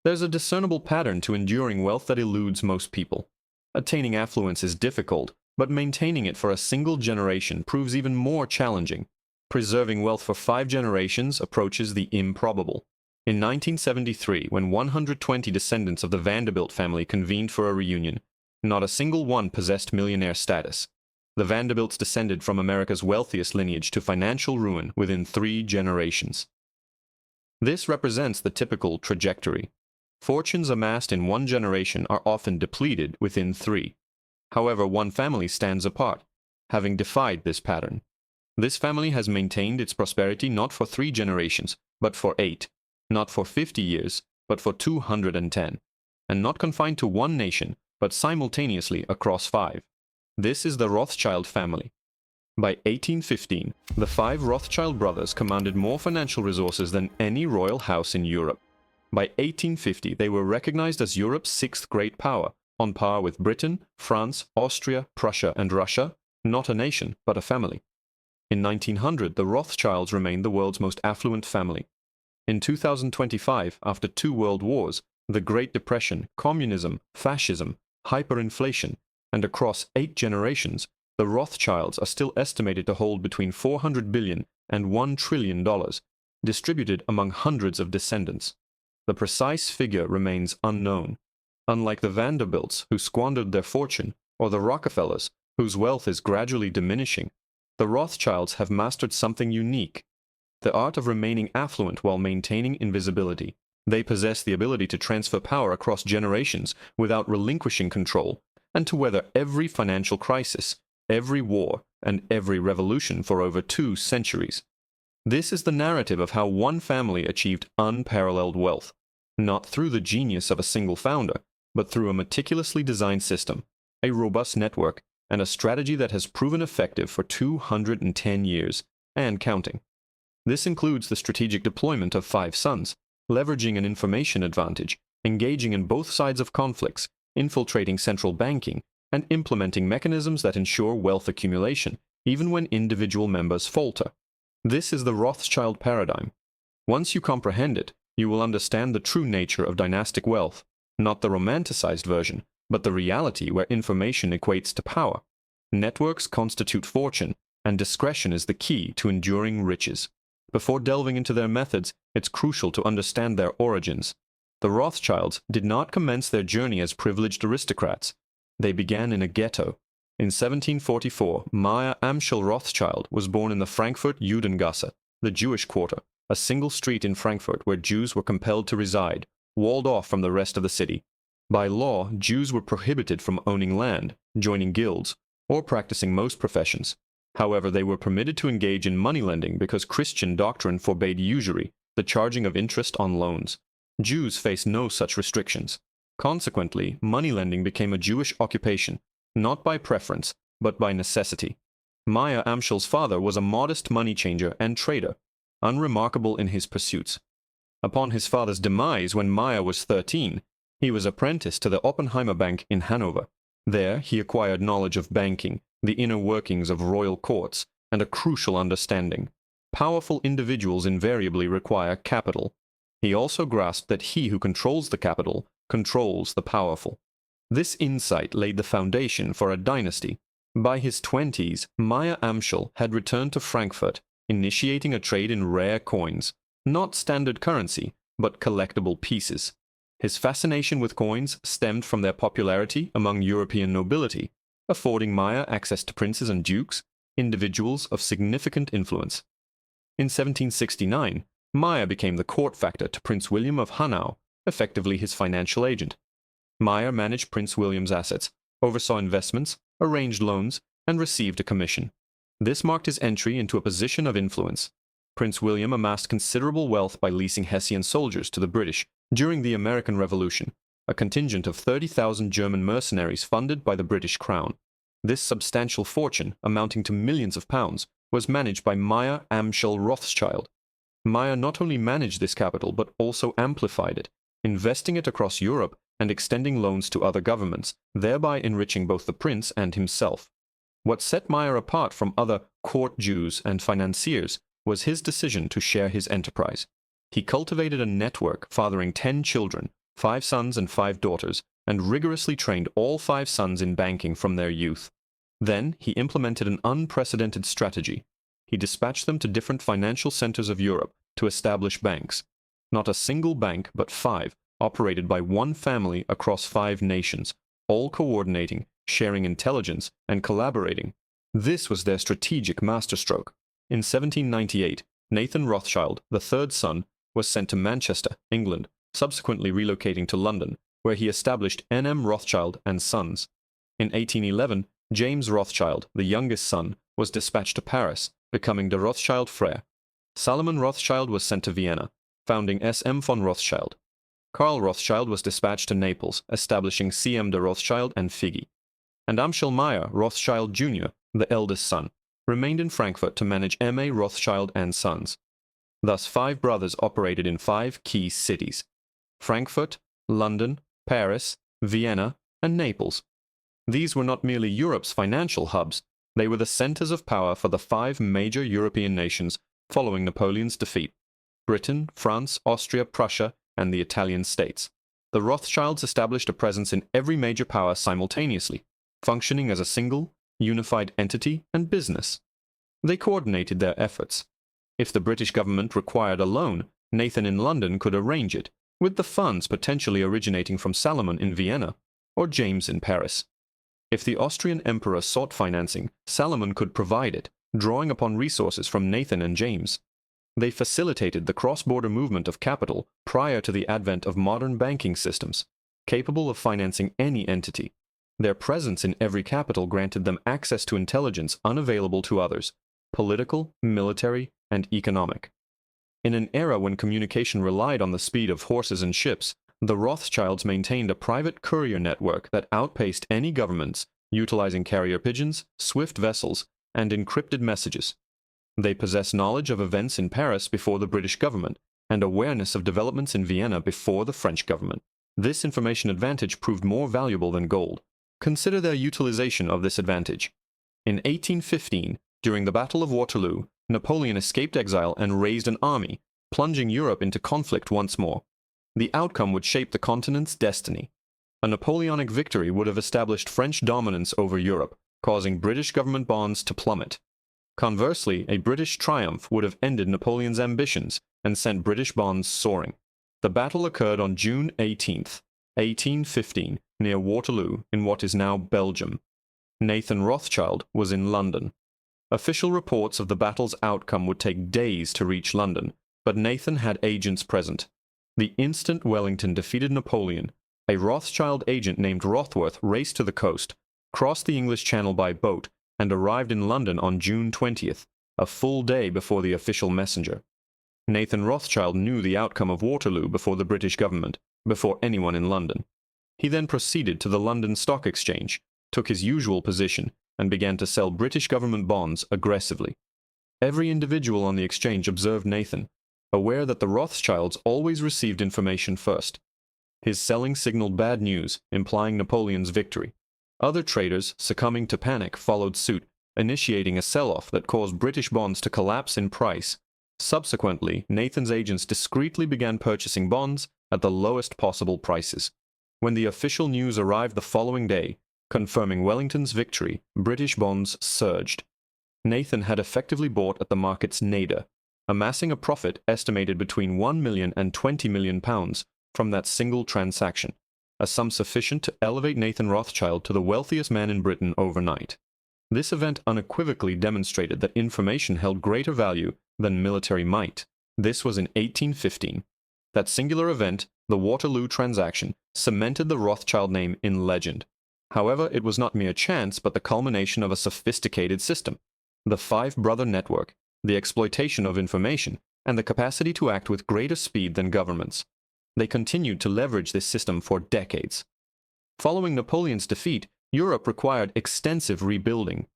There's a discernible pattern to enduring wealth that eludes most people. Attaining affluence is difficult, but maintaining it for a single generation proves even more challenging. Preserving wealth for 5 generations approaches the improbable. In 1973, when 120 descendants of the Vanderbilt family convened for a reunion, not a single one possessed millionaire status. The Vanderbilts descended from America's wealthiest lineage to financial ruin within 3 generations. This represents the typical trajectory. Fortunes amassed in 1 generation are often depleted within 3. However, one family stands apart, having defied this pattern. This family has maintained its prosperity not for 3 generations, but for 8, not for 50 years, but for 210, and not confined to one nation, but simultaneously across 5. This is the Rothschild family. By 1815, the 5 Rothschild brothers commanded more financial resources than any royal house in Europe. By 1850, they were recognized as Europe's 6th great power, on par with Britain, France, Austria, Prussia, and Russia, not a nation, but a family. In 1900, the Rothschilds remained the world's most affluent family. In 2025, after 2 world wars, the Great Depression, communism, fascism, hyperinflation, and across 8 generations, the Rothschilds are still estimated to hold between $400 billion and $1 trillion, distributed among hundreds of descendants. The precise figure remains unknown. Unlike the Vanderbilts, who squandered their fortune, or the Rockefellers, whose wealth is gradually diminishing, the Rothschilds have mastered something unique: the art of remaining affluent while maintaining invisibility. They possess the ability to transfer power across generations without relinquishing control, and to weather every financial crisis, every war, and every revolution for over 2 centuries. This is the narrative of how one family achieved unparalleled wealth, not through the genius of a single founder, but through a meticulously designed system, a robust network, and a strategy that has proven effective for 210 years, and counting. This includes the strategic deployment of 5 sons, leveraging an information advantage, engaging in both sides of conflicts, infiltrating central banking, and implementing mechanisms that ensure wealth accumulation, even when individual members falter. This is the Rothschild paradigm. Once you comprehend it, you will understand the true nature of dynastic wealth, not the romanticized version, but the reality where information equates to power. Networks constitute fortune, and discretion is the key to enduring riches. Before delving into their methods, it's crucial to understand their origins. The Rothschilds did not commence their journey as privileged aristocrats. They began in a ghetto. In 1744, Meyer Amschel Rothschild was born in the Frankfurt Judengasse, the Jewish quarter, a single street in Frankfurt where Jews were compelled to reside, walled off from the rest of the city. By law, Jews were prohibited from owning land, joining guilds, or practicing most professions. However, they were permitted to engage in moneylending because Christian doctrine forbade usury, the charging of interest on loans. Jews faced no such restrictions. Consequently, moneylending became a Jewish occupation, not by preference, but by necessity. Meyer Amschel's father was a modest money changer and trader, unremarkable in his pursuits. Upon his father's demise when Meyer was 13, he was apprenticed to the Oppenheimer Bank in Hanover. There, he acquired knowledge of banking, the inner workings of royal courts, and a crucial understanding. Powerful individuals invariably require capital. He also grasped that he who controls the capital controls the powerful. This insight laid the foundation for a dynasty. By his 20s, Meyer Amschel had returned to Frankfurt, initiating a trade in rare coins, not standard currency, but collectible pieces. His fascination with coins stemmed from their popularity among European nobility, affording Meyer access to princes and dukes, individuals of significant influence. In 1769, Meyer became the court factor to Prince William of Hanau, effectively his financial agent. Meyer managed Prince William's assets, oversaw investments, arranged loans, and received a commission. This marked his entry into a position of influence. Prince William amassed considerable wealth by leasing Hessian soldiers to the British during the American Revolution, a contingent of 30,000 German mercenaries funded by the British Crown. This substantial fortune, amounting to millions of pounds, was managed by Meyer Amschel Rothschild. Meyer not only managed this capital but also amplified it, investing it across Europe and extending loans to other governments, thereby enriching both the prince and himself. What set Meyer apart from other court Jews and financiers was his decision to share his enterprise. He cultivated a network fathering 10 children, 5 sons and 5 daughters, and rigorously trained all 5 sons in banking from their youth. Then he implemented an unprecedented strategy. He dispatched them to different financial centers of Europe to establish banks. Not a single bank, but 5, operated by one family across 5 nations, all coordinating, sharing intelligence, and collaborating. This was their strategic masterstroke. In 1798, Nathan Rothschild, the third son, was sent to Manchester, England, subsequently relocating to London, where he established N.M. Rothschild and Sons. In 1811, James Rothschild, the youngest son, was dispatched to Paris, becoming de Rothschild Frère. Salomon Rothschild was sent to Vienna, founding S.M. von Rothschild. Karl Rothschild was dispatched to Naples, establishing C.M. de Rothschild and Figge. And Amschel Meyer Rothschild Jr., the eldest son, remained in Frankfurt to manage M.A. Rothschild and Sons. Thus 5 brothers operated in 5 key cities: Frankfurt, London, Paris, Vienna, and Naples. These were not merely Europe's financial hubs, they were the centers of power for the 5 major European nations following Napoleon's defeat: Britain, France, Austria, Prussia, and the Italian states. The Rothschilds established a presence in every major power simultaneously, functioning as a single, unified entity and business. They coordinated their efforts. If the British government required a loan, Nathan in London could arrange it, with the funds potentially originating from Salomon in Vienna or James in Paris. If the Austrian emperor sought financing, Salomon could provide it, drawing upon resources from Nathan and James. They facilitated the cross-border movement of capital prior to the advent of modern banking systems, capable of financing any entity. Their presence in every capital granted them access to intelligence unavailable to others: political, military, and economic. In an era when communication relied on the speed of horses and ships, the Rothschilds maintained a private courier network that outpaced any governments, utilizing carrier pigeons, swift vessels, and encrypted messages. They possessed knowledge of events in Paris before the British government, and awareness of developments in Vienna before the French government. This information advantage proved more valuable than gold. Consider their utilization of this advantage. In 1815, during the Battle of Waterloo, Napoleon escaped exile and raised an army, plunging Europe into conflict once more. The outcome would shape the continent's destiny. A Napoleonic victory would have established French dominance over Europe, causing British government bonds to plummet. Conversely, a British triumph would have ended Napoleon's ambitions and sent British bonds soaring. The battle occurred on June 18, 1815, near Waterloo in what is now Belgium. Nathan Rothschild was in London. Official reports of the battle's outcome would take days to reach London, but Nathan had agents present. The instant Wellington defeated Napoleon, a Rothschild agent named Rothworth raced to the coast, crossed the English Channel by boat, and arrived in London on June 20th, a full day before the official messenger. Nathan Rothschild knew the outcome of Waterloo before the British government, before anyone in London. He then proceeded to the London Stock Exchange, took his usual position, and began to sell British government bonds aggressively. Every individual on the exchange observed Nathan, aware that the Rothschilds always received information first. His selling signaled bad news, implying Napoleon's victory. Other traders, succumbing to panic, followed suit, initiating a sell-off that caused British bonds to collapse in price. Subsequently, Nathan's agents discreetly began purchasing bonds at the lowest possible prices. When the official news arrived the following day, confirming Wellington's victory, British bonds surged. Nathan had effectively bought at the market's nadir, amassing a profit estimated between £1 million and £20 million from that single transaction, a sum sufficient to elevate Nathan Rothschild to the wealthiest man in Britain overnight. This event unequivocally demonstrated that information held greater value than military might. This was in 1815. That singular event, the Waterloo transaction, cemented the Rothschild name in legend. However, it was not mere chance, but the culmination of a sophisticated system. The 5-brother network, the exploitation of information, and the capacity to act with greater speed than governments. They continued to leverage this system for decades. Following Napoleon's defeat, Europe required extensive rebuilding.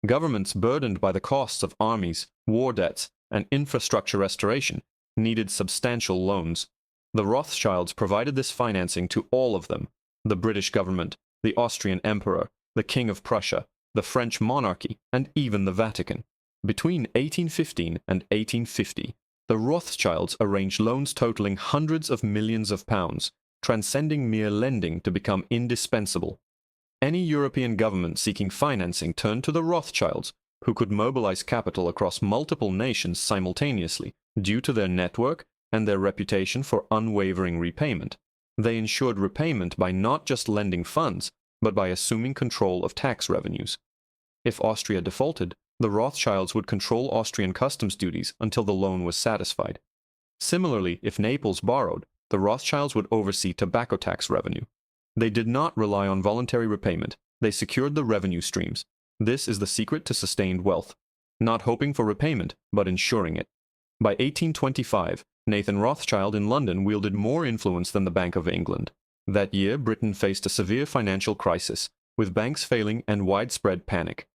Governments burdened by the costs of armies, war debts, and infrastructure restoration needed substantial loans. The Rothschilds provided this financing to all of them: the British government, the Austrian emperor, the King of Prussia, the French monarchy, and even the Vatican. Between 1815 and 1850, the Rothschilds arranged loans totaling hundreds of millions of pounds, transcending mere lending to become indispensable. Any European government seeking financing turned to the Rothschilds, who could mobilize capital across multiple nations simultaneously due to their network and their reputation for unwavering repayment. They ensured repayment by not just lending funds, but by assuming control of tax revenues. If Austria defaulted, the Rothschilds would control Austrian customs duties until the loan was satisfied. Similarly, if Naples borrowed, the Rothschilds would oversee tobacco tax revenue. They did not rely on voluntary repayment. They secured the revenue streams. This is the secret to sustained wealth. Not hoping for repayment, but ensuring it. By 1825, Nathan Rothschild in London wielded more influence than the Bank of England. That year, Britain faced a severe financial crisis, with banks failing and widespread panic.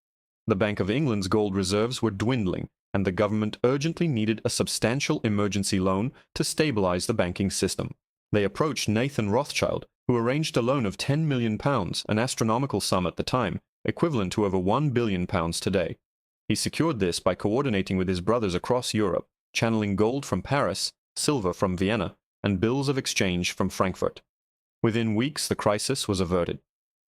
The Bank of England's gold reserves were dwindling, and the government urgently needed a substantial emergency loan to stabilize the banking system. They approached Nathan Rothschild, who arranged a loan of £10 million, an astronomical sum at the time, equivalent to over £1 billion today. He secured this by coordinating with his brothers across Europe, channeling gold from Paris, silver from Vienna, and bills of exchange from Frankfurt. Within weeks, the crisis was averted.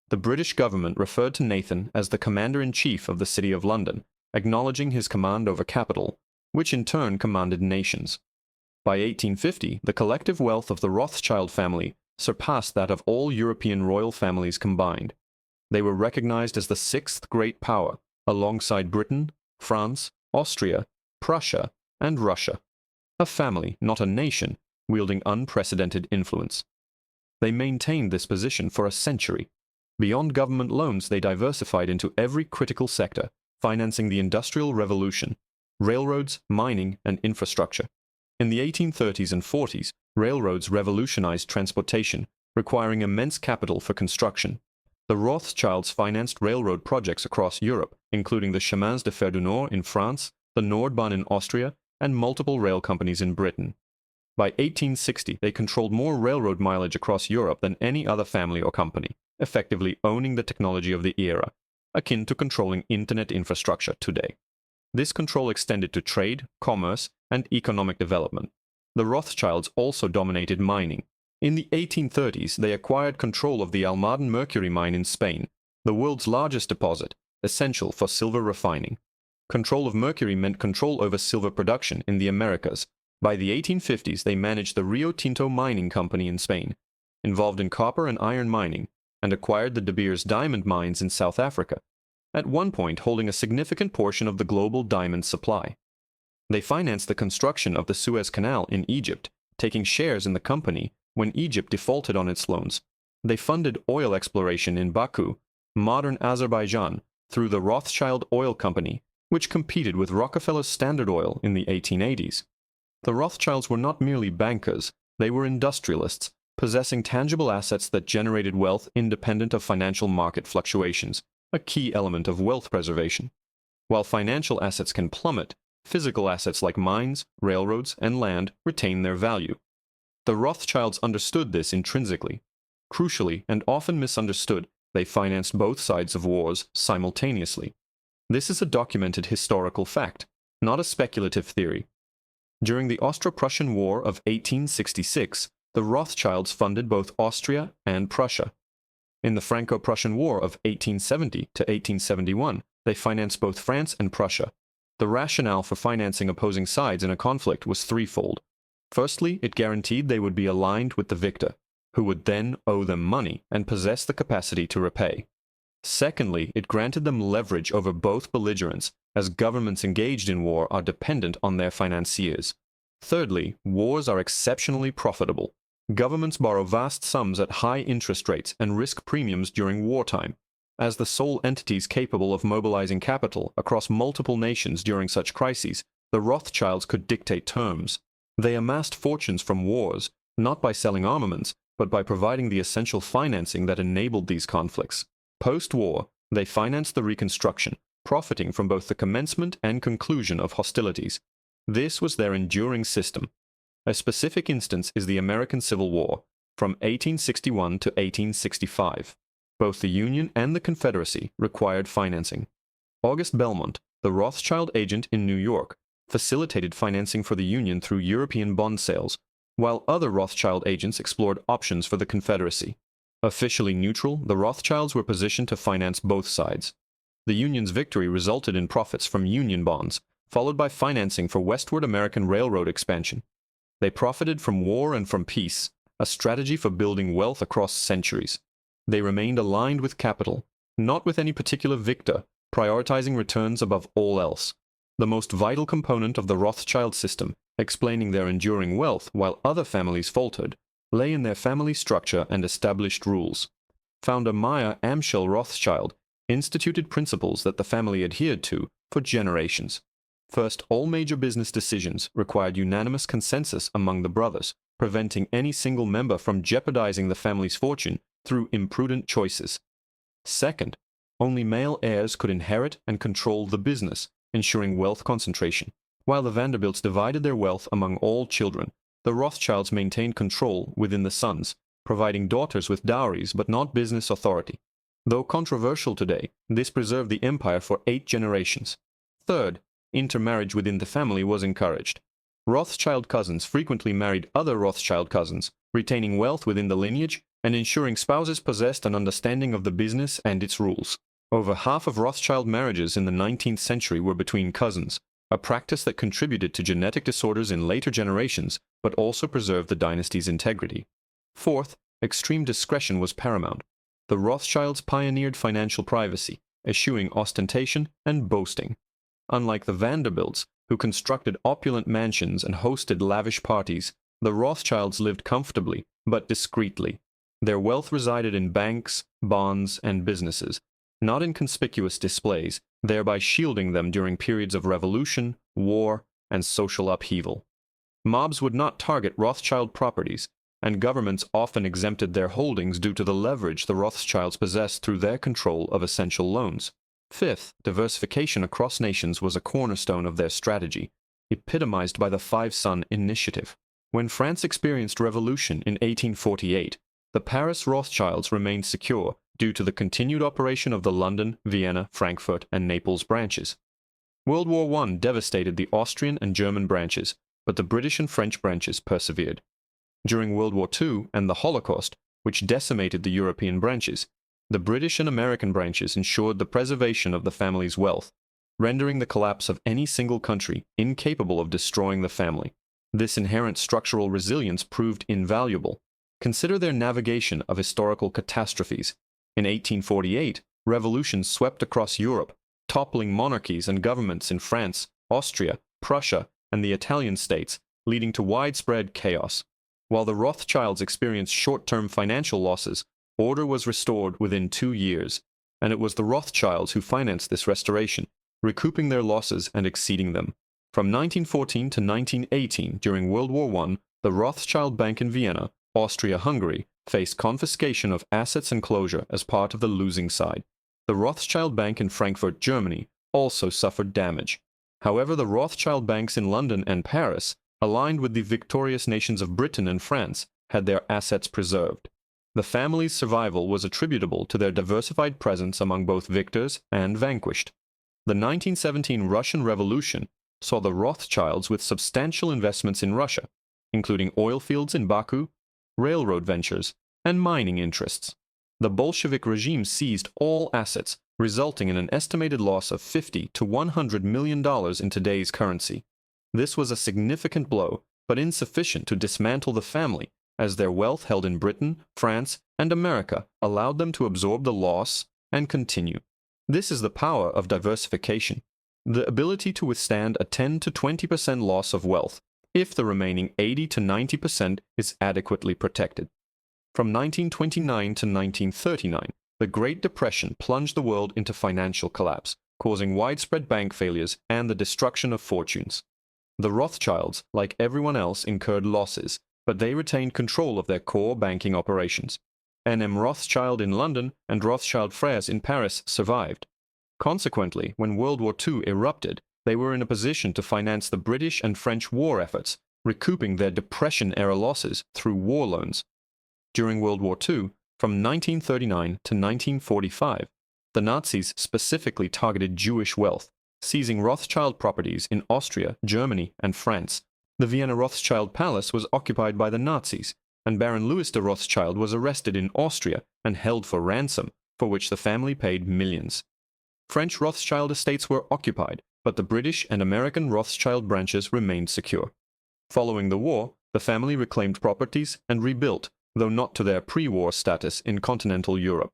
The British government referred to Nathan as the Commander-in-Chief of the City of London, acknowledging his command over capital, which in turn commanded nations. By 1850, the collective wealth of the Rothschild family surpassed that of all European royal families combined. They were recognized as the sixth great power, alongside Britain, France, Austria, Prussia, and Russia. A family, not a nation, wielding unprecedented influence. They maintained this position for a century. Beyond government loans, they diversified into every critical sector, financing the Industrial Revolution, railroads, mining, and infrastructure. In the 1830s and 40s, railroads revolutionized transportation, requiring immense capital for construction. The Rothschilds financed railroad projects across Europe, including the Chemins de Fer du Nord in France, the Nordbahn in Austria, and multiple rail companies in Britain. By 1860, they controlled more railroad mileage across Europe than any other family or company, effectively owning the technology of the era, akin to controlling internet infrastructure today. This control extended to trade, commerce, and economic development. The Rothschilds also dominated mining. In the 1830s, they acquired control of the Almaden mercury mine in Spain, the world's largest deposit, essential for silver refining. Control of mercury meant control over silver production in the Americas. By the 1850s, they managed the Rio Tinto Mining Company in Spain, involved in copper and iron mining, and acquired the De Beers diamond mines in South Africa, at one point holding a significant portion of the global diamond supply. They financed the construction of the Suez Canal in Egypt, taking shares in the company when Egypt defaulted on its loans. They funded oil exploration in Baku, modern Azerbaijan, through the Rothschild Oil Company, which competed with Rockefeller's Standard Oil in the 1880s. The Rothschilds were not merely bankers, they were industrialists, possessing tangible assets that generated wealth independent of financial market fluctuations, a key element of wealth preservation. While financial assets can plummet, physical assets like mines, railroads, and land retain their value. The Rothschilds understood this intrinsically. Crucially, and often misunderstood, they financed both sides of wars simultaneously. This is a documented historical fact, not a speculative theory. During the Austro-Prussian War of 1866, the Rothschilds funded both Austria and Prussia. In the Franco-Prussian War of 1870 to 1871, they financed both France and Prussia. The rationale for financing opposing sides in a conflict was threefold. Firstly, it guaranteed they would be aligned with the victor, who would then owe them money and possess the capacity to repay. Secondly, it granted them leverage over both belligerents, as governments engaged in war are dependent on their financiers. Thirdly, wars are exceptionally profitable. Governments borrow vast sums at high interest rates and risk premiums during wartime. As the sole entities capable of mobilizing capital across multiple nations during such crises, the Rothschilds could dictate terms. They amassed fortunes from wars, not by selling armaments, but by providing the essential financing that enabled these conflicts. Post-war, they financed the reconstruction, profiting from both the commencement and conclusion of hostilities. This was their enduring system. A specific instance is the American Civil War, from 1861 to 1865. Both the Union and the Confederacy required financing. August Belmont, the Rothschild agent in New York, facilitated financing for the Union through European bond sales. while other Rothschild agents explored options for the Confederacy. Officially neutral, the Rothschilds were positioned to finance both sides. The Union's victory resulted in profits from Union bonds, followed by financing for westward American railroad expansion. They profited from war and from peace, a strategy for building wealth across centuries. They remained aligned with capital, not with any particular victor, prioritizing returns above all else. The most vital component of the Rothschild system, explaining their enduring wealth while other families faltered, lay in their family structure and established rules. Founder Meyer Amschel Rothschild instituted principles that the family adhered to for generations. First, all major business decisions required unanimous consensus among the brothers, preventing any single member from jeopardizing the family's fortune through imprudent choices. Second, only male heirs could inherit and control the business, ensuring wealth concentration. While the Vanderbilts divided their wealth among all children, the Rothschilds maintained control within the sons, providing daughters with dowries but not business authority. Though controversial today, this preserved the empire for 8 generations. Third, intermarriage within the family was encouraged. Rothschild cousins frequently married other Rothschild cousins, retaining wealth within the lineage and ensuring spouses possessed an understanding of the business and its rules. Over half of Rothschild marriages in the 19th century were between cousins, a practice that contributed to genetic disorders in later generations but also preserved the dynasty's integrity. Fourth, extreme discretion was paramount. The Rothschilds pioneered financial privacy, eschewing ostentation and boasting. Unlike the Vanderbilts, who constructed opulent mansions and hosted lavish parties, the Rothschilds lived comfortably but discreetly. Their wealth resided in banks, bonds, and businesses, not in conspicuous displays, thereby shielding them during periods of revolution, war, and social upheaval. Mobs would not target Rothschild properties, and governments often exempted their holdings due to the leverage the Rothschilds possessed through their control of essential loans. Fifth, diversification across nations was a cornerstone of their strategy, epitomized by the Five-Son Initiative. When France experienced revolution in 1848, the Paris Rothschilds remained secure due to the continued operation of the London, Vienna, Frankfurt, and Naples branches. World War I devastated the Austrian and German branches, but the British and French branches persevered. During World War II and the Holocaust, which decimated the European branches, the British and American branches ensured the preservation of the family's wealth, rendering the collapse of any single country incapable of destroying the family. This inherent structural resilience proved invaluable. Consider their navigation of historical catastrophes. In 1848, revolutions swept across Europe, toppling monarchies and governments in France, Austria, Prussia, and the Italian states, leading to widespread chaos. While the Rothschilds experienced short-term financial losses, order was restored within 2 years, and it was the Rothschilds who financed this restoration, recouping their losses and exceeding them. From 1914 to 1918, during World War I, the Rothschild Bank in Vienna, Austria-Hungary, faced confiscation of assets and closure as part of the losing side. The Rothschild Bank in Frankfurt, Germany, also suffered damage. However, the Rothschild banks in London and Paris, aligned with the victorious nations of Britain and France, had their assets preserved. The family's survival was attributable to their diversified presence among both victors and vanquished. The 1917 Russian Revolution saw the Rothschilds with substantial investments in Russia, including oil fields in Baku, railroad ventures, and mining interests. The Bolshevik regime seized all assets, resulting in an estimated loss of $50 to $100 million in today's currency. This was a significant blow, but insufficient to dismantle the family, as their wealth held in Britain, France, and America allowed them to absorb the loss and continue. This is the power of diversification, the ability to withstand a 10 to 20% loss of wealth, if the remaining 80 to 90% is adequately protected. From 1929 to 1939, the Great Depression plunged the world into financial collapse, causing widespread bank failures and the destruction of fortunes. The Rothschilds, like everyone else, incurred losses, but they retained control of their core banking operations. N.M. Rothschild in London and Rothschild Frères in Paris survived. Consequently, when World War II erupted, they were in a position to finance the British and French war efforts, recouping their Depression-era losses through war loans. During World War II, from 1939 to 1945, the Nazis specifically targeted Jewish wealth, seizing Rothschild properties in Austria, Germany, and France, The Vienna Rothschild Palace was occupied by the Nazis, and Baron Louis de Rothschild was arrested in Austria and held for ransom, for which the family paid millions. French Rothschild estates were occupied, but the British and American Rothschild branches remained secure. Following the war, the family reclaimed properties and rebuilt, though not to their pre-war status in continental Europe.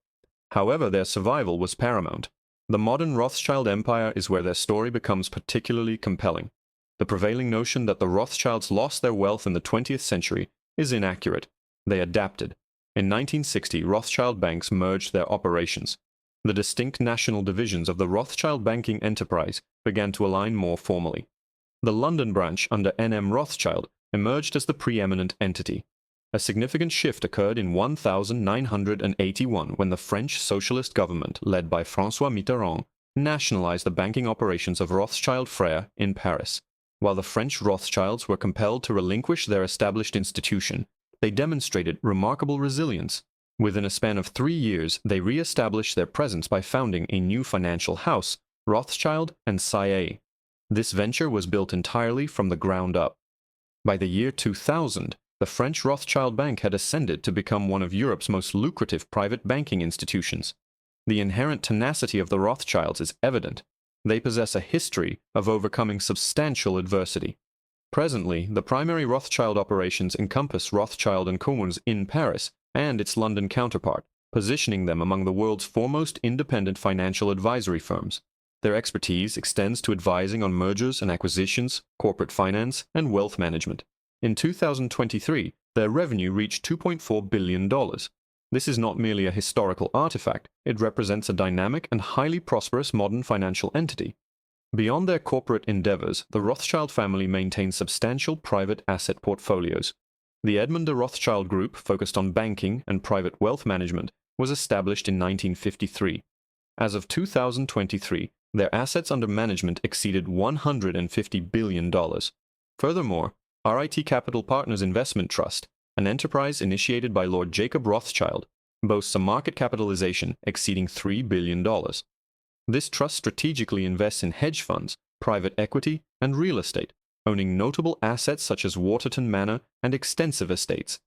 However, their survival was paramount. The modern Rothschild empire is where their story becomes particularly compelling. The prevailing notion that the Rothschilds lost their wealth in the 20th century is inaccurate. They adapted. In 1960, Rothschild banks merged their operations. The distinct national divisions of the Rothschild banking enterprise began to align more formally. The London branch under N.M. Rothschild emerged as the preeminent entity. A significant shift occurred in 1981 when the French socialist government, led by François Mitterrand, nationalized the banking operations of Rothschild Frères in Paris. While the French Rothschilds were compelled to relinquish their established institution, they demonstrated remarkable resilience. Within a span of 3 years, they re-established their presence by founding a new financial house, Rothschild and Saillet. This venture was built entirely from the ground up. By the year 2000, the French Rothschild Bank had ascended to become one of Europe's most lucrative private banking institutions. The inherent tenacity of the Rothschilds is evident. They possess a history of overcoming substantial adversity. Presently, the primary Rothschild operations encompass Rothschild & Co's in Paris and its London counterpart, positioning them among the world's foremost independent financial advisory firms. Their expertise extends to advising on mergers and acquisitions, corporate finance, and wealth management. In 2023, their revenue reached $2.4 billion. This is not merely a historical artifact, it represents a dynamic and highly prosperous modern financial entity. Beyond their corporate endeavors, the Rothschild family maintains substantial private asset portfolios. The Edmond de Rothschild Group, focused on banking and private wealth management, was established in 1953. As of 2023, their assets under management exceeded $150 billion. Furthermore, RIT Capital Partners Investment Trust, an enterprise initiated by Lord Jacob Rothschild, boasts a market capitalization exceeding $3 billion. This trust strategically invests in hedge funds, private equity, and real estate, owning notable assets such as Waterton Manor and extensive estates.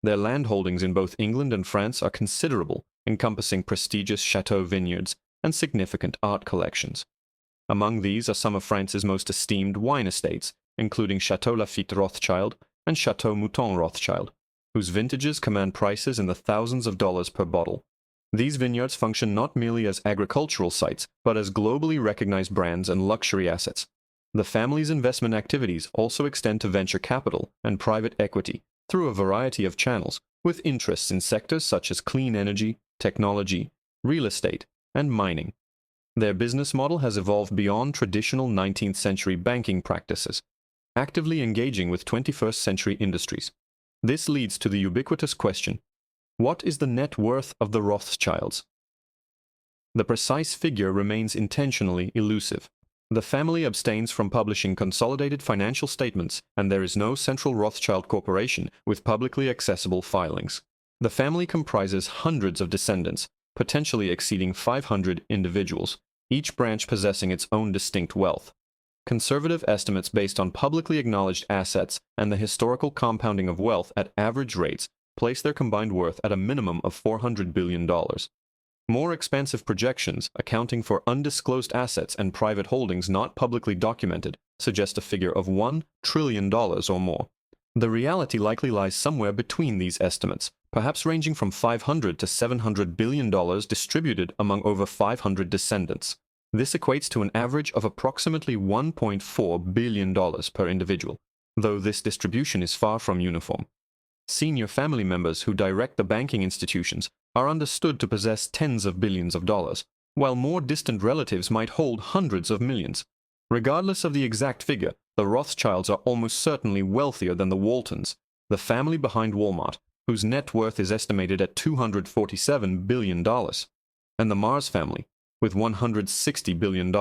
Their land holdings in both England and France are considerable, encompassing prestigious chateau vineyards and significant art collections. Among these are some of France's most esteemed wine estates, including Chateau Lafite Rothschild and Chateau Mouton Rothschild, whose vintages command prices in the thousands of dollars per bottle. These vineyards function not merely as agricultural sites, but as globally recognized brands and luxury assets. The family's investment activities also extend to venture capital and private equity through a variety of channels, with interests in sectors such as clean energy, technology, real estate, and mining. Their business model has evolved beyond traditional 19th century banking practices, actively engaging with 21st century industries. This leads to the ubiquitous question: what is the net worth of the Rothschilds? The precise figure remains intentionally elusive. The family abstains from publishing consolidated financial statements, and there is no central Rothschild corporation with publicly accessible filings. The family comprises hundreds of descendants, potentially exceeding 500 individuals, each branch possessing its own distinct wealth. Conservative estimates based on publicly acknowledged assets and the historical compounding of wealth at average rates place their combined worth at a minimum of $400 billion. More expansive projections, accounting for undisclosed assets and private holdings not publicly documented, suggest a figure of $1 trillion or more. The reality likely lies somewhere between these estimates, perhaps ranging from $500 to $700 billion distributed among over 500 descendants. This equates to an average of approximately $1.4 billion per individual, though this distribution is far from uniform. Senior family members who direct the banking institutions are understood to possess tens of billions of dollars, while more distant relatives might hold hundreds of millions. Regardless of the exact figure, the Rothschilds are almost certainly wealthier than the Waltons, the family behind Walmart, whose net worth is estimated at $247 billion, and the Mars family, with $160 billion.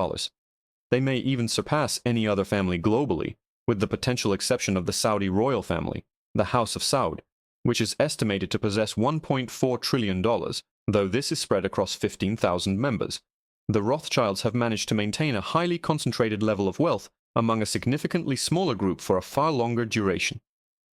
They may even surpass any other family globally, with the potential exception of the Saudi royal family, the House of Saud, which is estimated to possess $1.4 trillion, though this is spread across 15,000 members. The Rothschilds have managed to maintain a highly concentrated level of wealth among a significantly smaller group for a far longer duration.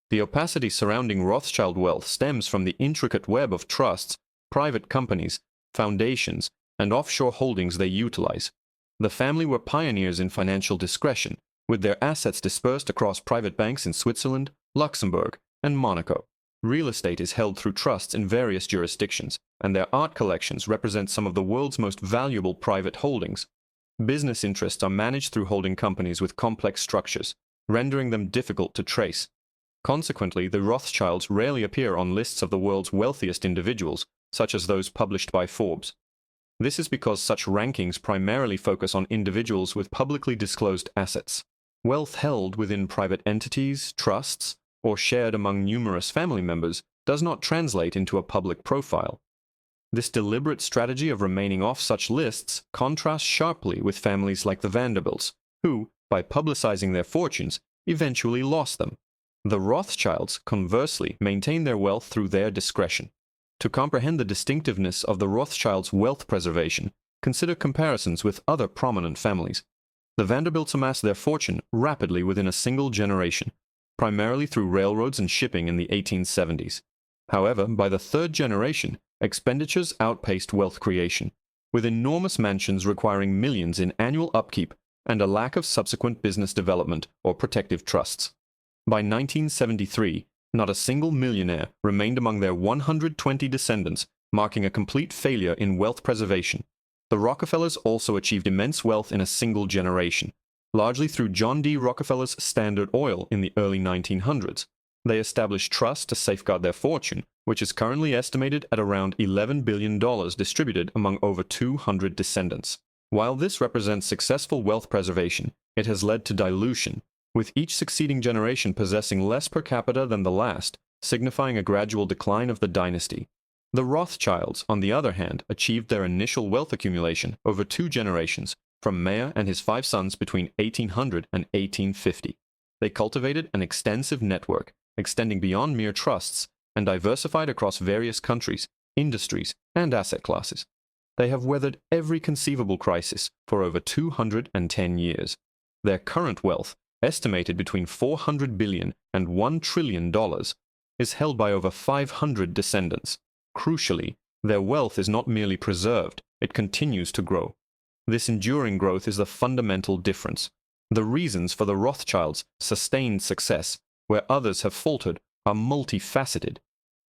The opacity surrounding Rothschild wealth stems from the intricate web of trusts, private companies, foundations, and offshore holdings they utilize. The family were pioneers in financial discretion, with their assets dispersed across private banks in Switzerland, Luxembourg, and Monaco. Real estate is held through trusts in various jurisdictions, and their art collections represent some of the world's most valuable private holdings. Business interests are managed through holding companies with complex structures, rendering them difficult to trace. Consequently, the Rothschilds rarely appear on lists of the world's wealthiest individuals, such as those published by Forbes. This is because such rankings primarily focus on individuals with publicly disclosed assets. Wealth held within private entities, trusts, or shared among numerous family members does not translate into a public profile. This deliberate strategy of remaining off such lists contrasts sharply with families like the Vanderbilts, who, by publicizing their fortunes, eventually lost them. The Rothschilds, conversely, maintain their wealth through their discretion. To comprehend the distinctiveness of the Rothschilds' wealth preservation, consider comparisons with other prominent families. The Vanderbilts amassed their fortune rapidly within a single generation, primarily through railroads and shipping in the 1870s. However, by the third generation, expenditures outpaced wealth creation, with enormous mansions requiring millions in annual upkeep and a lack of subsequent business development or protective trusts. By 1973, not a single millionaire remained among their 120 descendants, marking a complete failure in wealth preservation. The Rockefellers also achieved immense wealth in a single generation, largely through John D. Rockefeller's Standard Oil in the early 1900s. They established trusts to safeguard their fortune, which is currently estimated at around $11 billion distributed among over 200 descendants. While this represents successful wealth preservation, it has led to dilution, with each succeeding generation possessing less per capita than the last, signifying a gradual decline of the dynasty. The Rothschilds, on the other hand, achieved their initial wealth accumulation over 2 generations, from Mayer and his 5 sons between 1800 and 1850. They cultivated an extensive network, extending beyond mere trusts, and diversified across various countries, industries, and asset classes. They have weathered every conceivable crisis for over 210 years. Their current wealth, estimated between $400 billion and $1 trillion, is held by over 500 descendants. Crucially, their wealth is not merely preserved, it continues to grow. This enduring growth is the fundamental difference. The reasons for the Rothschilds' sustained success, where others have faltered, are multifaceted.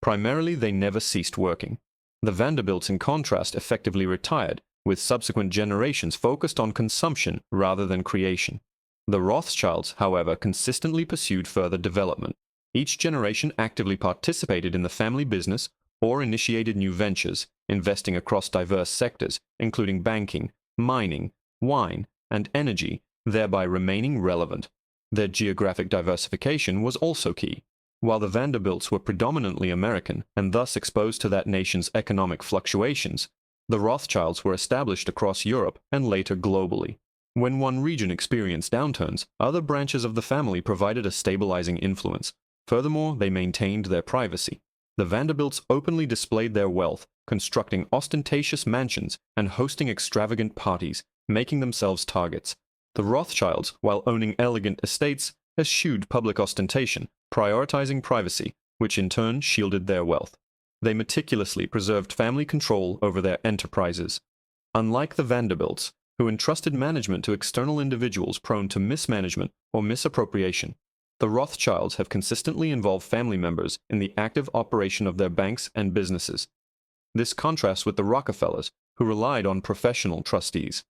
Primarily, they never ceased working. The Vanderbilts, in contrast, effectively retired, with subsequent generations focused on consumption rather than creation. The Rothschilds, however, consistently pursued further development. Each generation actively participated in the family business or initiated new ventures, investing across diverse sectors, including banking, mining, wine, and energy, thereby remaining relevant. Their geographic diversification was also key. While the Vanderbilts were predominantly American and thus exposed to that nation's economic fluctuations, the Rothschilds were established across Europe and later globally. When one region experienced downturns, other branches of the family provided a stabilizing influence. Furthermore, they maintained their privacy. The Vanderbilts openly displayed their wealth, constructing ostentatious mansions and hosting extravagant parties, making themselves targets. The Rothschilds, while owning elegant estates, eschewed public ostentation, prioritizing privacy, which in turn shielded their wealth. They meticulously preserved family control over their enterprises. Unlike the Vanderbilts, who entrusted management to external individuals prone to mismanagement or misappropriation, the Rothschilds have consistently involved family members in the active operation of their banks and businesses. This contrasts with the Rockefellers, who relied on professional trustees.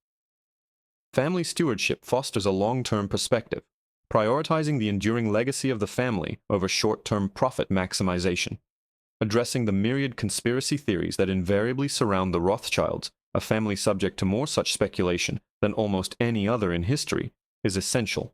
Family stewardship fosters a long-term perspective, prioritizing the enduring legacy of the family over short-term profit maximization. Addressing the myriad conspiracy theories that invariably surround the Rothschilds, a family subject to more such speculation than almost any other in history, is essential.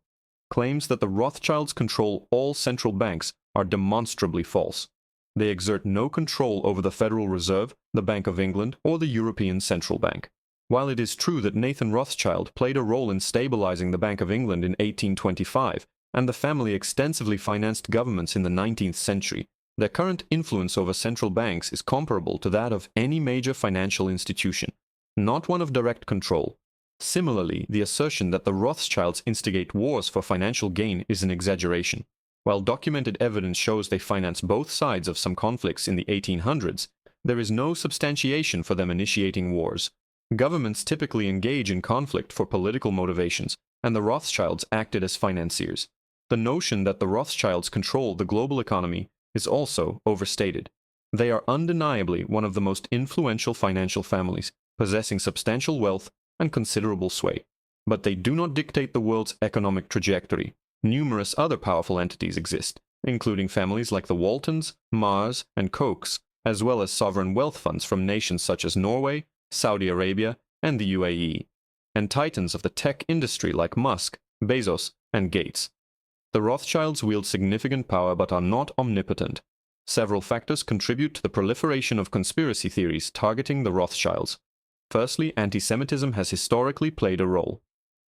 Claims that the Rothschilds control all central banks are demonstrably false. They exert no control over the Federal Reserve, the Bank of England, or the European Central Bank. While it is true that Nathan Rothschild played a role in stabilizing the Bank of England in 1825, and the family extensively financed governments in the 19th century, their current influence over central banks is comparable to that of any major financial institution, not one of direct control. Similarly, the assertion that the Rothschilds instigate wars for financial gain is an exaggeration. While documented evidence shows they finance both sides of some conflicts in the 1800s, there is no substantiation for them initiating wars. Governments typically engage in conflict for political motivations, and the Rothschilds acted as financiers. The notion that the Rothschilds control the global economy is also overstated. They are undeniably one of the most influential financial families, possessing substantial wealth and considerable sway. But they do not dictate the world's economic trajectory. Numerous other powerful entities exist, including families like the Waltons, Mars, and Kochs, as well as sovereign wealth funds from nations such as Norway, Saudi Arabia, and the UAE, and titans of the tech industry like Musk, Bezos, and Gates. The Rothschilds wield significant power but are not omnipotent. Several factors contribute to the proliferation of conspiracy theories targeting the Rothschilds. Firstly, anti-Semitism has historically played a role.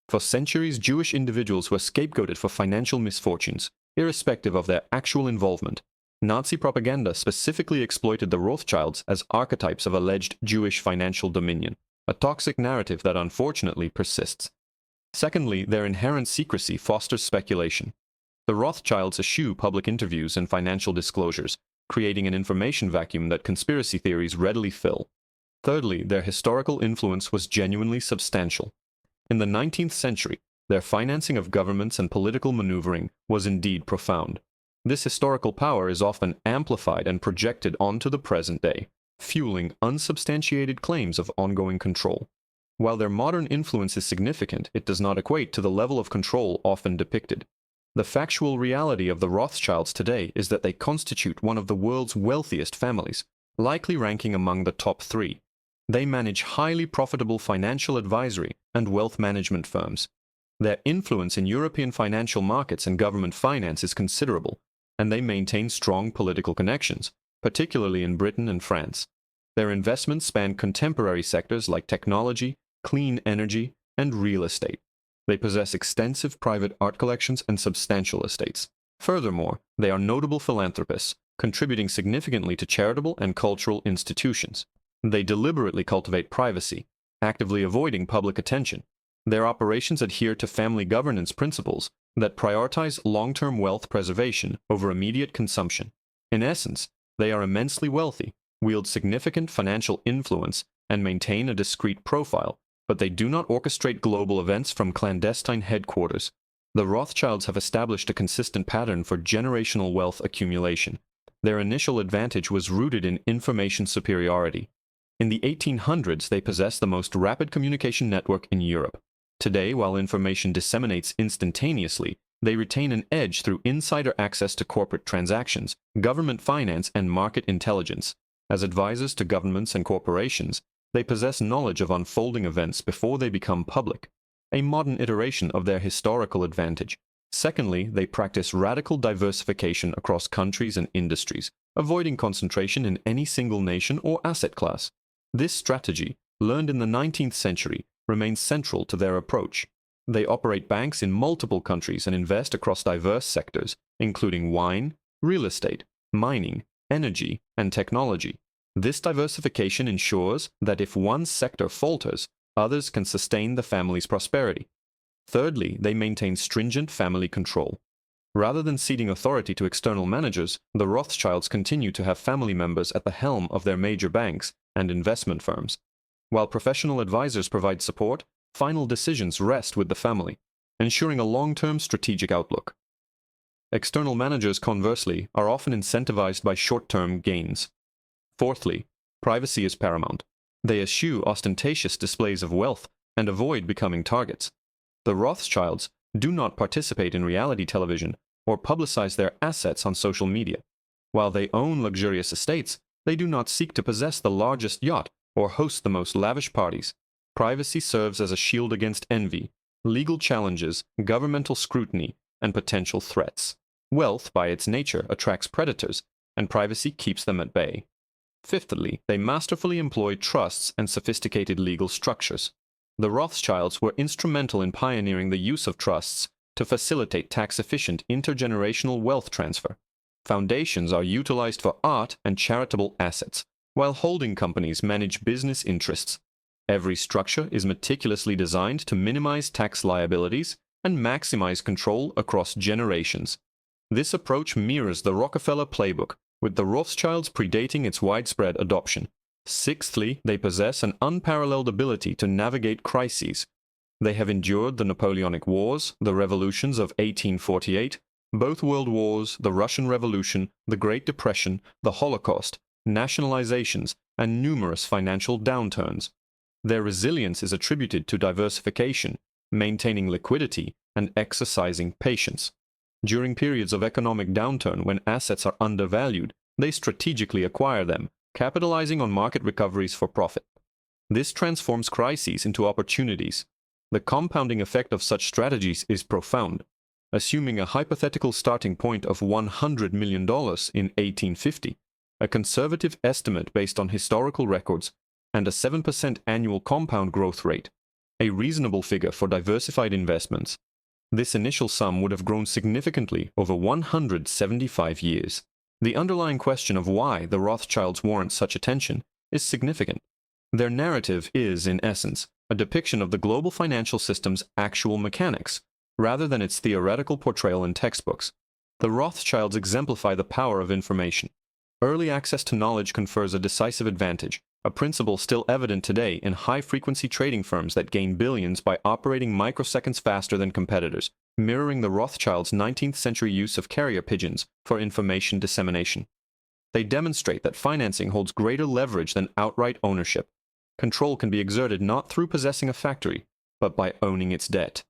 For centuries, Jewish individuals were scapegoated for financial misfortunes, irrespective of their actual involvement. Nazi propaganda specifically exploited the Rothschilds as archetypes of alleged Jewish financial dominion, a toxic narrative that unfortunately persists. Secondly, their inherent secrecy fosters speculation. The Rothschilds eschew public interviews and financial disclosures, creating an information vacuum that conspiracy theories readily fill. Thirdly, their historical influence was genuinely substantial. In the 19th century, their financing of governments and political maneuvering was indeed profound. This historical power is often amplified and projected onto the present day, fueling unsubstantiated claims of ongoing control. While their modern influence is significant, it does not equate to the level of control often depicted. The factual reality of the Rothschilds today is that they constitute one of the world's wealthiest families, likely ranking among the top 3. They manage highly profitable financial advisory and wealth management firms. Their influence in European financial markets and government finance is considerable, and they maintain strong political connections, particularly in Britain and France. Their investments span contemporary sectors like technology, clean energy, and real estate. They possess extensive private art collections and substantial estates. Furthermore, they are notable philanthropists, contributing significantly to charitable and cultural institutions. They deliberately cultivate privacy, actively avoiding public attention. Their operations adhere to family governance principles that prioritize long-term wealth preservation over immediate consumption. In essence, they are immensely wealthy, wield significant financial influence, and maintain a discreet profile, but they do not orchestrate global events from clandestine headquarters. The Rothschilds have established a consistent pattern for generational wealth accumulation. Their initial advantage was rooted in information superiority. In the 1800s, they possessed the most rapid communication network in Europe. Today, while information disseminates instantaneously, they retain an edge through insider access to corporate transactions, government finance, and market intelligence. As advisors to governments and corporations, they possess knowledge of unfolding events before they become public, a modern iteration of their historical advantage. Secondly, they practice radical diversification across countries and industries, avoiding concentration in any single nation or asset class. This strategy, learned in the 19th century, remains central to their approach. They operate banks in multiple countries and invest across diverse sectors, including wine, real estate, mining, energy, and technology. This diversification ensures that if one sector falters, others can sustain the family's prosperity. Thirdly, they maintain stringent family control. Rather than ceding authority to external managers, the Rothschilds continue to have family members at the helm of their major banks and investment firms. While professional advisors provide support, final decisions rest with the family, ensuring a long-term strategic outlook. External managers, conversely, are often incentivized by short-term gains. Fourthly, privacy is paramount. They eschew ostentatious displays of wealth and avoid becoming targets. The Rothschilds do not participate in reality television or publicize their assets on social media. While they own luxurious estates, they do not seek to possess the largest yacht or host the most lavish parties. Privacy serves as a shield against envy, legal challenges, governmental scrutiny, and potential threats. Wealth, by its nature, attracts predators, and privacy keeps them at bay. Fifthly, they masterfully employ trusts and sophisticated legal structures. The Rothschilds were instrumental in pioneering the use of trusts to facilitate tax-efficient intergenerational wealth transfer. Foundations are utilized for art and charitable assets, while holding companies manage business interests. Every structure is meticulously designed to minimize tax liabilities and maximize control across generations. This approach mirrors the Rockefeller playbook, with the Rothschilds predating its widespread adoption. Sixthly, they possess an unparalleled ability to navigate crises. They have endured the Napoleonic Wars, the revolutions of 1848, both World Wars, the Russian Revolution, the Great Depression, the Holocaust, nationalizations, and numerous financial downturns. Their resilience is attributed to diversification, maintaining liquidity, and exercising patience. During periods of economic downturn when assets are undervalued, they strategically acquire them, capitalizing on market recoveries for profit. This transforms crises into opportunities. The compounding effect of such strategies is profound. Assuming a hypothetical starting point of $100 million in 1850, a conservative estimate based on historical records, and a 7% annual compound growth rate, a reasonable figure for diversified investments, this initial sum would have grown significantly over 175 years. The underlying question of why the Rothschilds warrant such attention is significant. Their narrative is, in essence, a depiction of the global financial system's actual mechanics, rather than its theoretical portrayal in textbooks. The Rothschilds exemplify the power of information. Early access to knowledge confers a decisive advantage, a principle still evident today in high-frequency trading firms that gain billions by operating microseconds faster than competitors, mirroring the Rothschilds' 19th-century use of carrier pigeons for information dissemination. They demonstrate that financing holds greater leverage than outright ownership. Control can be exerted not through possessing a factory, but by owning its debt.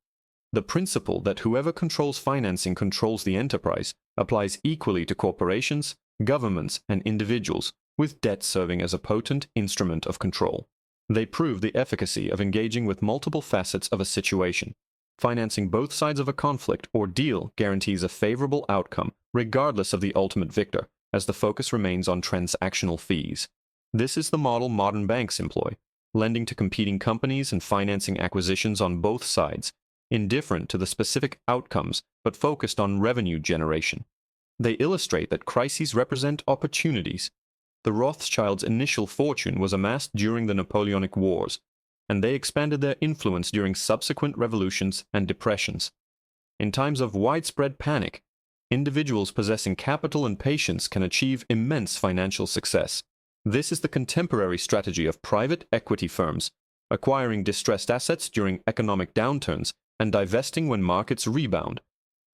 The principle that whoever controls financing controls the enterprise applies equally to corporations, governments, and individuals, with debt serving as a potent instrument of control. They prove the efficacy of engaging with multiple facets of a situation. Financing both sides of a conflict or deal guarantees a favorable outcome, regardless of the ultimate victor, as the focus remains on transactional fees. This is the model modern banks employ, lending to competing companies and financing acquisitions on both sides, indifferent to the specific outcomes but focused on revenue generation. They illustrate that crises represent opportunities. The Rothschilds' initial fortune was amassed during the Napoleonic Wars, and they expanded their influence during subsequent revolutions and depressions. In times of widespread panic, individuals possessing capital and patience can achieve immense financial success. This is the contemporary strategy of private equity firms, acquiring distressed assets during economic downturns and divesting when markets rebound,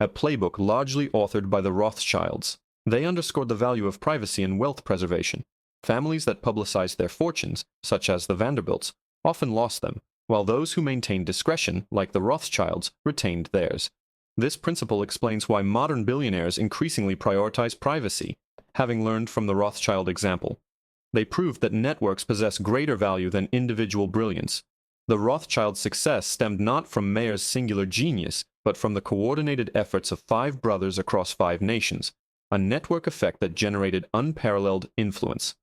a playbook largely authored by the Rothschilds. They underscored the value of privacy and wealth preservation. Families that publicized their fortunes, such as the Vanderbilts, often lost them, while those who maintained discretion, like the Rothschilds, retained theirs. This principle explains why modern billionaires increasingly prioritize privacy, having learned from the Rothschild example. They proved that networks possess greater value than individual brilliance. The Rothschild success stemmed not from Mayer's singular genius, but from the coordinated efforts of 5 brothers across 5 nations, a network effect that generated unparalleled influence.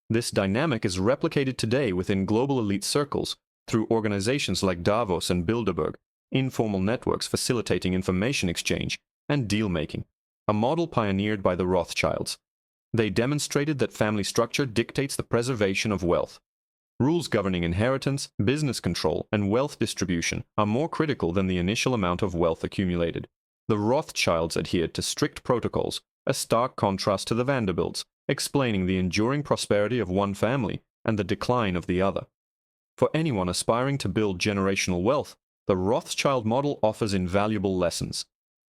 This dynamic is replicated today within global elite circles through organizations like Davos and Bilderberg, informal networks facilitating information exchange and deal-making, a model pioneered by the Rothschilds. They demonstrated that family structure dictates the preservation of wealth. Rules governing inheritance, business control, and wealth distribution are more critical than the initial amount of wealth accumulated. The Rothschilds adhered to strict protocols, a stark contrast to the Vanderbilts, explaining the enduring prosperity of one family and the decline of the other. For anyone aspiring to build generational wealth, the Rothschild model offers invaluable lessons.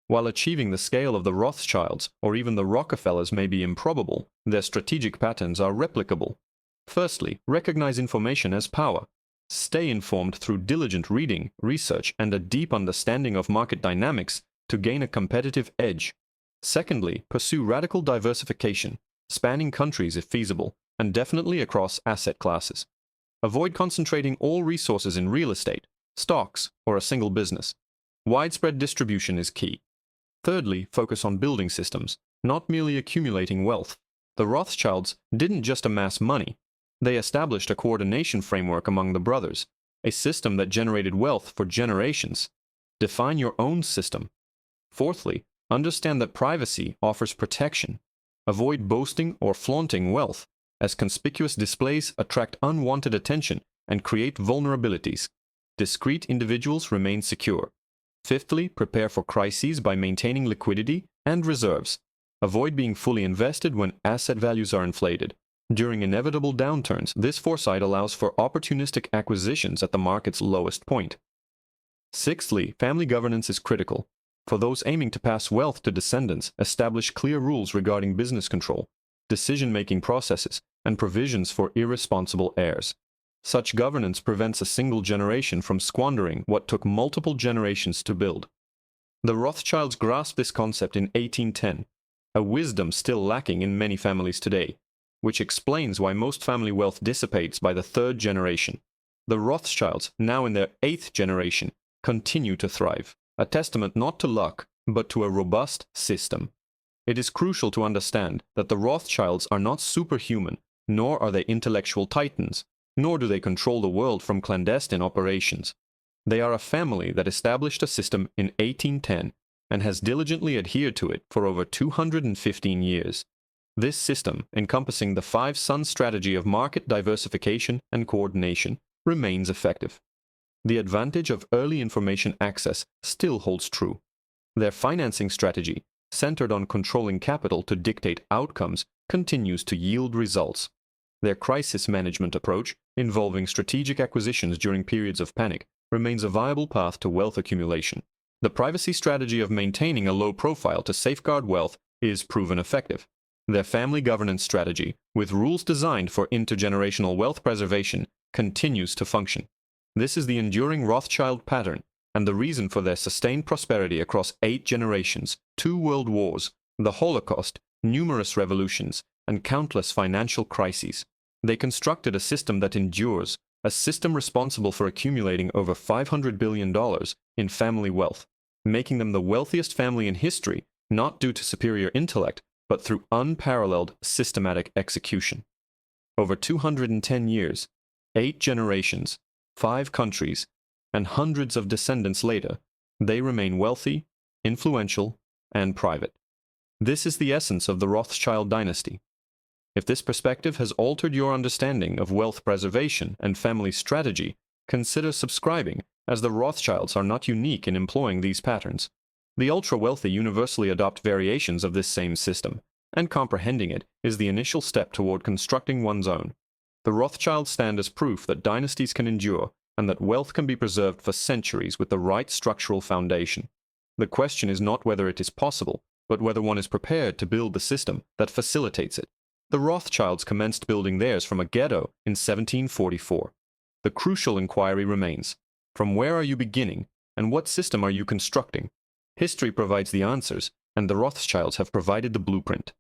While achieving the scale of the Rothschilds or even the Rockefellers may be improbable, their strategic patterns are replicable. Firstly, recognize information as power. Stay informed through diligent reading, research, and a deep understanding of market dynamics to gain a competitive edge. Secondly, pursue radical diversification, spanning countries if feasible, and definitely across asset classes. Avoid concentrating all resources in real estate, stocks, or a single business. Widespread distribution is key. Thirdly, focus on building systems, not merely accumulating wealth. The Rothschilds didn't just amass money. They established a coordination framework among the brothers, a system that generated wealth for generations. Define your own system. Fourthly, understand that privacy offers protection. Avoid boasting or flaunting wealth, as conspicuous displays attract unwanted attention and create vulnerabilities. Discrete individuals remain secure. Fifthly, prepare for crises by maintaining liquidity and reserves. Avoid being fully invested when asset values are inflated. During inevitable downturns, this foresight allows for opportunistic acquisitions at the market's lowest point. Sixthly, family governance is critical. For those aiming to pass wealth to descendants, establish clear rules regarding business control, decision-making processes, and provisions for irresponsible heirs. Such governance prevents a single generation from squandering what took multiple generations to build. The Rothschilds grasped this concept in 1810, a wisdom still lacking in many families today, which explains why most family wealth dissipates by the third generation. The Rothschilds, now in their 8th generation, continue to thrive, a testament not to luck, but to a robust system. It is crucial to understand that the Rothschilds are not superhuman, nor are they intellectual titans, nor do they control the world from clandestine operations. They are a family that established a system in 1810 and has diligently adhered to it for over 215 years. This system, encompassing the 5-Sun strategy of market diversification and coordination, remains effective. The advantage of early information access still holds true. Their financing strategy, centered on controlling capital to dictate outcomes, continues to yield results. Their crisis management approach, involving strategic acquisitions during periods of panic, remains a viable path to wealth accumulation. The privacy strategy of maintaining a low profile to safeguard wealth is proven effective. Their family governance strategy, with rules designed for intergenerational wealth preservation, continues to function. This is the enduring Rothschild pattern, and the reason for their sustained prosperity across 8 generations, 2 world wars, the Holocaust, numerous revolutions, and countless financial crises. They constructed a system that endures, a system responsible for accumulating over $500 billion in family wealth, making them the wealthiest family in history, not due to superior intellect, but through unparalleled systematic execution. Over 210 years, 8 generations, 5 countries, and hundreds of descendants later, they remain wealthy, influential, and private. This is the essence of the Rothschild dynasty. If this perspective has altered your understanding of wealth preservation and family strategy, consider subscribing, as the Rothschilds are not unique in employing these patterns. The ultra-wealthy universally adopt variations of this same system, and comprehending it is the initial step toward constructing one's own. The Rothschilds stand as proof that dynasties can endure and that wealth can be preserved for centuries with the right structural foundation. The question is not whether it is possible, but whether one is prepared to build the system that facilitates it. The Rothschilds commenced building theirs from a ghetto in 1744. The crucial inquiry remains: from where are you beginning, and what system are you constructing? History provides the answers, and the Rothschilds have provided the blueprint.